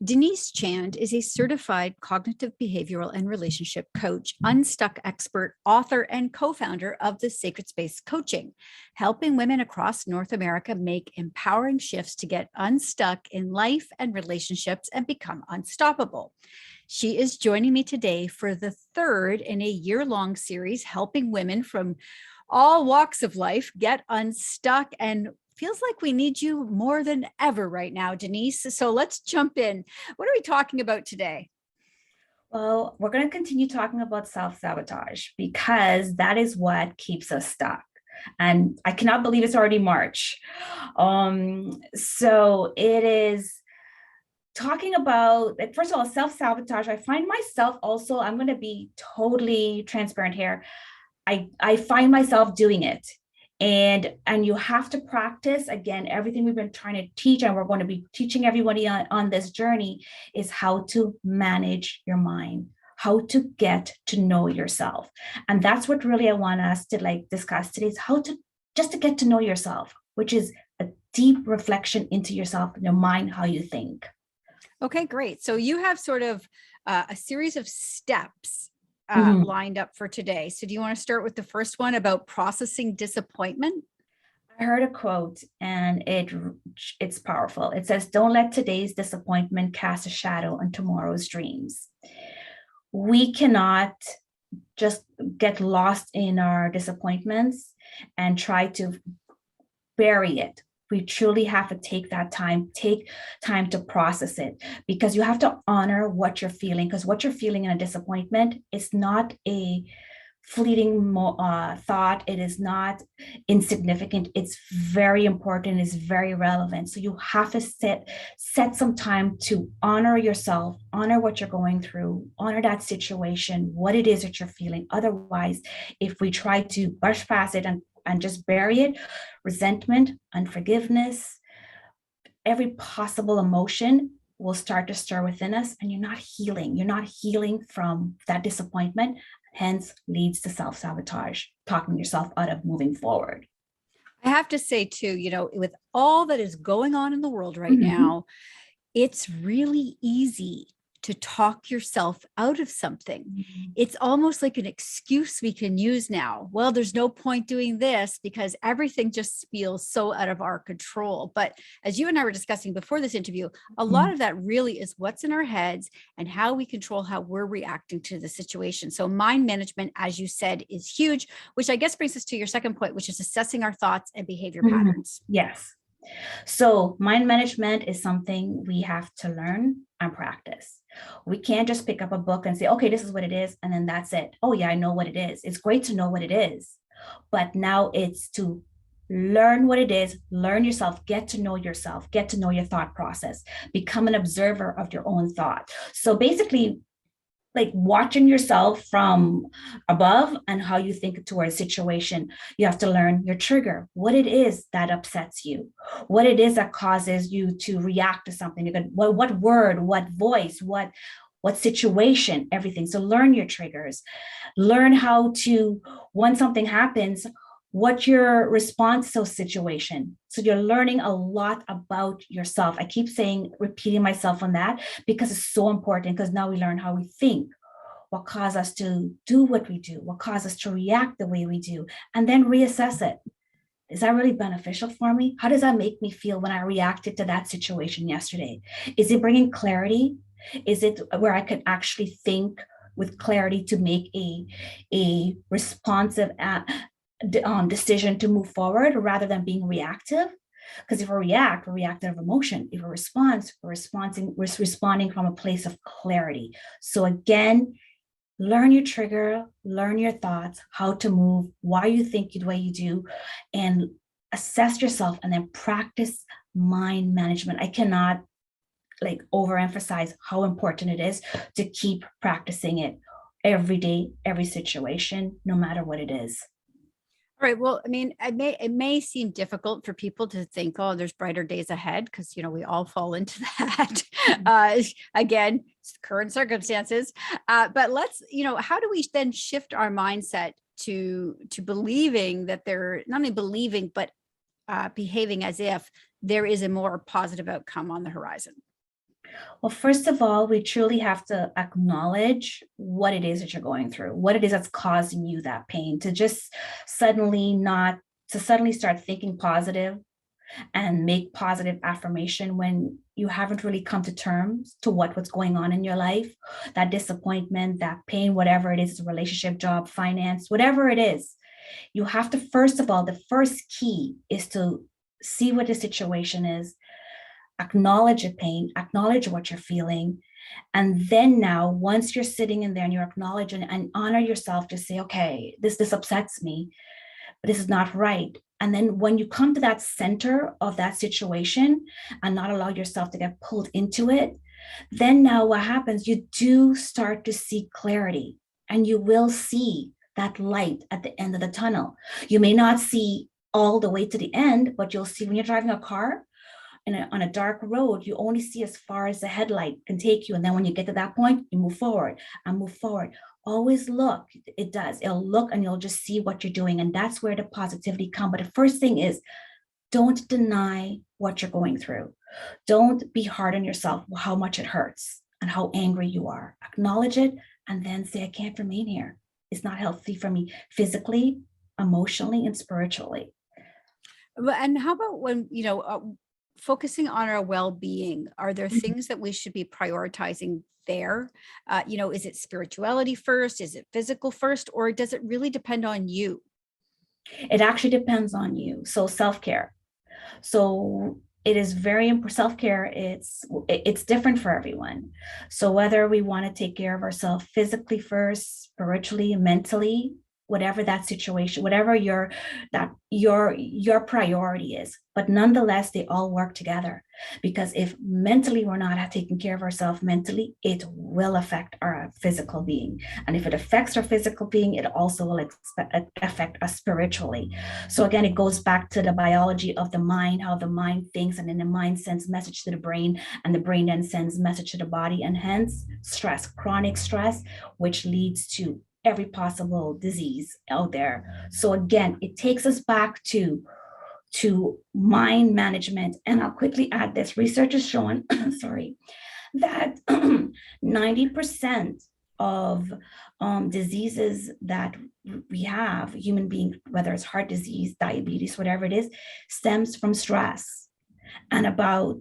Denise Chand is a certified cognitive behavioral and relationship coach, unstuck expert, author, and co-founder of the Sacred Space Coaching, helping women across North America make empowering shifts to get unstuck in life and relationships and become unstoppable. She is joining me today for the third in a year-long series, helping women from all walks of life get unstuck, and feels like we need you more than ever right now, Denise. So let's jump in. What are we talking about today? Well, we're going to continue talking about self-sabotage because that is what keeps us stuck. And I cannot believe it's already March. So it is talking about, first of all, self-sabotage. I find myself also, I'm going to be totally transparent here. I find myself doing it. And you have to practice, again, everything we've been trying to teach, and we're going to be teaching everybody on this journey, is how to manage your mind, how to get to know yourself. And that's what really I want us to discuss today, is how to just to get to know yourself, which is a deep reflection into yourself, your mind, how you think. Okay, great. So you have sort of a series of steps Mhm. lined up for today. So do you want to start with the first one about processing disappointment? I heard a quote and it's powerful. It says, "Don't let today's disappointment cast a shadow on tomorrow's dreams." We cannot just get lost in our disappointments and try to bury it. We truly have to take time to process it, because you have to honor what you're feeling, because what you're feeling in a disappointment is not a fleeting thought. It is not insignificant. It's very important. It's very relevant. So you have to set some time to honor yourself, honor what you're going through, honor that situation, what it is that you're feeling. Otherwise, if we try to brush past it and just bury it, resentment, unforgiveness, every possible emotion will start to stir within us, and you're not healing. You're not healing from that disappointment, hence leads to self-sabotage, talking yourself out of moving forward. I have to say too, with all that is going on in the world right Mhm. now, it's really easy to talk yourself out of something. It's almost like an excuse we can use now. Well, there's no point doing this because everything just feels so out of our control. But as you and I were discussing before this interview, a lot Mhm. of that really is what's in our heads and how we control how we're reacting to the situation. So mind management, as you said, is huge, which I guess brings us to your second point, which is assessing our thoughts and behavior Mhm. patterns. Yes. So mind management is something we have to learn and practice. We can't just pick up a book and say, okay, this is what it is, and then that's it. Oh yeah, I know what it is. It's great to know what it is, but now it's to learn what it is, learn yourself, get to know your thought process, become an observer of your own thought. So basically, like watching yourself from above and how you think towards a situation. You have to learn your trigger, what it is that upsets you, what it is that causes you to react to something. You can, what word, what voice, what situation, everything. So learn your triggers, learn how to, when something happens, what your response to a situation. So you're learning a lot about yourself. I keep saying, repeating myself on that, because it's so important, because now we learn how we think, what caused us to do what we do, what caused us to react the way we do, and then reassess it. Is that really beneficial for me? How does that make me feel when I reacted to that situation yesterday? Is it bringing clarity? Is it where I can actually think with clarity to make a responsive decision to move forward rather than being reactive? Because if we react, we're reactive emotion. If we respond, we're responding from a place of clarity. So again, learn your trigger, learn your thoughts, how to move, why you think the way you do, and assess yourself, and then practice mind management. I cannot overemphasize how important it is to keep practicing it every day, every situation, no matter what it is. All right. Well, I mean, it may seem difficult for people to think, oh, there's brighter days ahead, because we all fall into that. Again, current circumstances. But let's, how do we then shift our mindset to believing that they're not only believing, but behaving as if there is a more positive outcome on the horizon? Well, first of all, we truly have to acknowledge what it is that you're going through, what it is that's causing you that pain, to just suddenly not, to suddenly start thinking positive and make positive affirmation when you haven't really come to terms to what's going on in your life, that disappointment, that pain, whatever it is, relationship, job, finance, whatever it is. You have to, first of all, the first key is to see what the situation is, acknowledge the pain, acknowledge what you're feeling. And then now, once you're sitting in there and you're acknowledging and honor yourself, just say, okay, this upsets me, but this is not right. And then when you come to that center of that situation and not allow yourself to get pulled into it, then now what happens, you do start to see clarity, and you will see that light at the end of the tunnel. You may not see all the way to the end, but you'll see when you're driving a car on a dark road, you only see as far as the headlight can take you. And then when you get to that point, you move forward and move forward. Always look, it does. It'll look and you'll just see what you're doing. And that's where the positivity comes. But the first thing is, don't deny what you're going through. Don't be hard on yourself, how much it hurts and how angry you are. Acknowledge it and then say, I can't remain here. It's not healthy for me physically, emotionally, and spiritually. And how about when, focusing on our well-being, are there Mhm. things that we should be prioritizing there? Is it spirituality first? Is it physical first? Or does it really depend on you? It actually depends on you. So self-care. So it is very important. Self-care, it's different for everyone. So whether we want to take care of ourselves physically first, spiritually, mentally, whatever that situation, whatever your priority is, but nonetheless, they all work together. Because if mentally we're not taking care of ourselves mentally, it will affect our physical being. And if it affects our physical being, it also will affect us spiritually. So again, it goes back to the biology of the mind, how the mind thinks, and then the mind sends message to the brain, and the brain then sends message to the body, and hence stress, chronic stress, which leads to every possible disease out there. So again, it takes us back to mind management. And I'll quickly add this. Research has shown, sorry, that 90% of diseases that we have, human beings, whether it's heart disease, diabetes, whatever it is, stems from stress. And about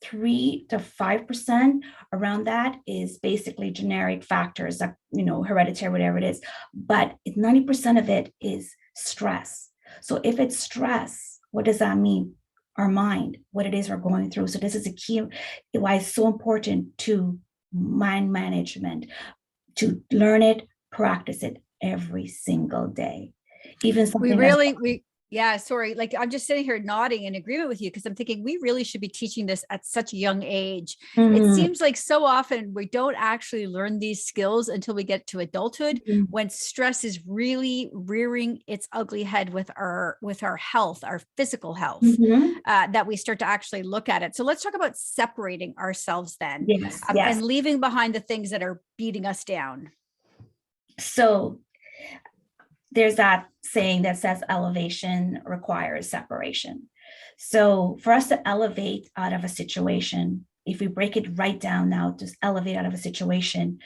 3 to 5% around that is basically generic factors, that, hereditary, whatever it is. But 90% of it is stress. So if it's stress, what does that mean? Our mind, what it is we're going through. So this is a key why it's so important to mind management, to learn it, practice it every single day. Even We something as really, we, yeah, sorry. Like I'm just sitting here nodding in agreement with you because I'm thinking we really should be teaching this at such a young age. It Mhm. seems like so often we don't actually learn these skills until we get to adulthood, when stress is really rearing its ugly head with our health, our physical health, Mhm. that we start to actually look at it. So let's talk about separating ourselves then, Yes, yes. and leaving behind the things that are beating us down. So there's that saying that says elevation requires separation. So for us to elevate out of a situation, if we break it right down now, just elevate out of a situation,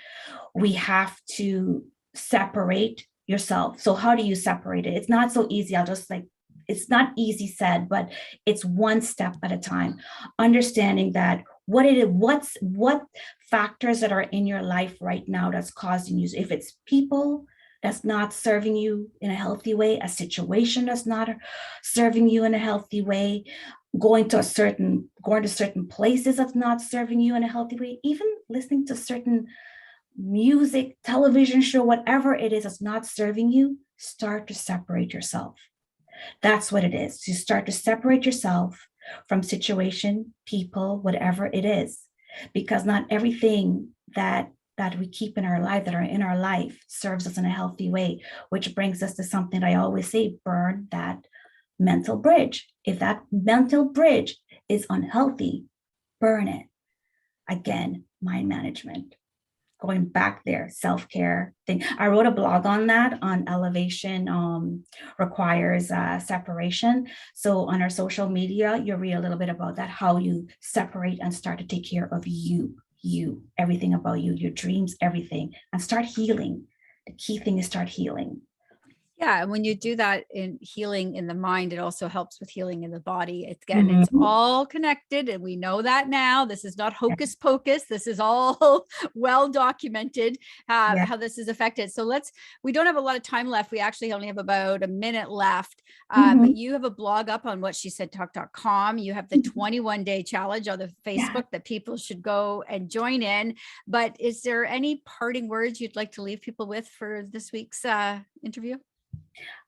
we have to separate yourself. So how do you separate it? It's not so easy. It's not easy said, but it's one step at a time. Understanding that what factors that are in your life right now that's causing you, if it's people that's not serving you in a healthy way, a situation that's not serving you in a healthy way, going to certain places that's not serving you in a healthy way, even listening to certain music, television show, whatever it is that's not serving you, start to separate yourself. That's what it is. You start to separate yourself from situation, people, whatever it is, because not everything that we keep in our life, that are in our life, serves us in a healthy way, which brings us to something I always say: burn that mental bridge. If that mental bridge is unhealthy, burn it. Again, mind management. going back there, self-care thing. I wrote a blog on that, on elevation requires separation. So on our social media, you'll read a little bit about that, how you separate and start to take care of you, everything about you, your dreams, everything, and start healing. The key thing is start healing. Yeah, and when you do that in healing in the mind, it also helps with healing in the body. It's all connected, and we know that now. This is not hocus pocus. This is all well documented, how this is affected. So we don't have a lot of time left. We actually only have about a minute left. But you have a blog up on whatshesaidtalk.com. You have the 21-day challenge on the Facebook that people should go and join in. But is there any parting words you'd like to leave people with for this week's interview?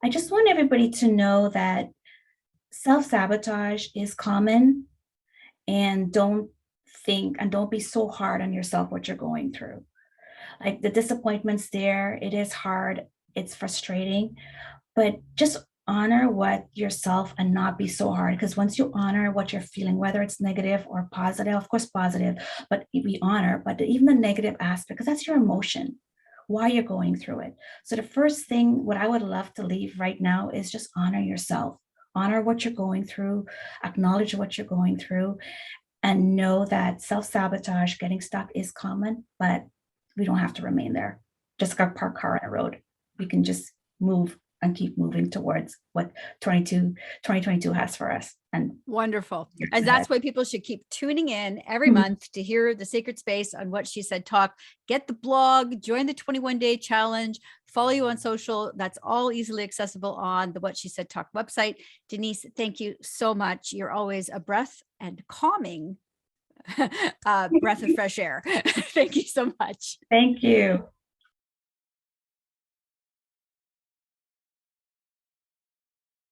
I just want everybody to know that self-sabotage is common, and don't be so hard on yourself what you're going through. Like the disappointments there, it is hard, it's frustrating, but just honor what yourself and not be so hard. Because once you honor what you're feeling, whether it's negative or positive, of course positive, but we honor, but even the negative aspect, because that's your emotion, why you're going through it. So the first thing, what I would love to leave right now is just honor yourself, honor what you're going through, acknowledge what you're going through, and know that self-sabotage, getting stuck is common, but we don't have to remain there. Just got park car on a road. We can just move and keep moving towards what 2022 has for us. And wonderful. And that's why people should keep tuning in every month to hear the Sacred Space on What She Said Talk. Get the blog, join the 21-day challenge, follow you on social. That's all easily accessible on the What She Said Talk website. Denise, thank you so much. You're always a breath and calming breath of fresh air. Thank you so much. Thank you.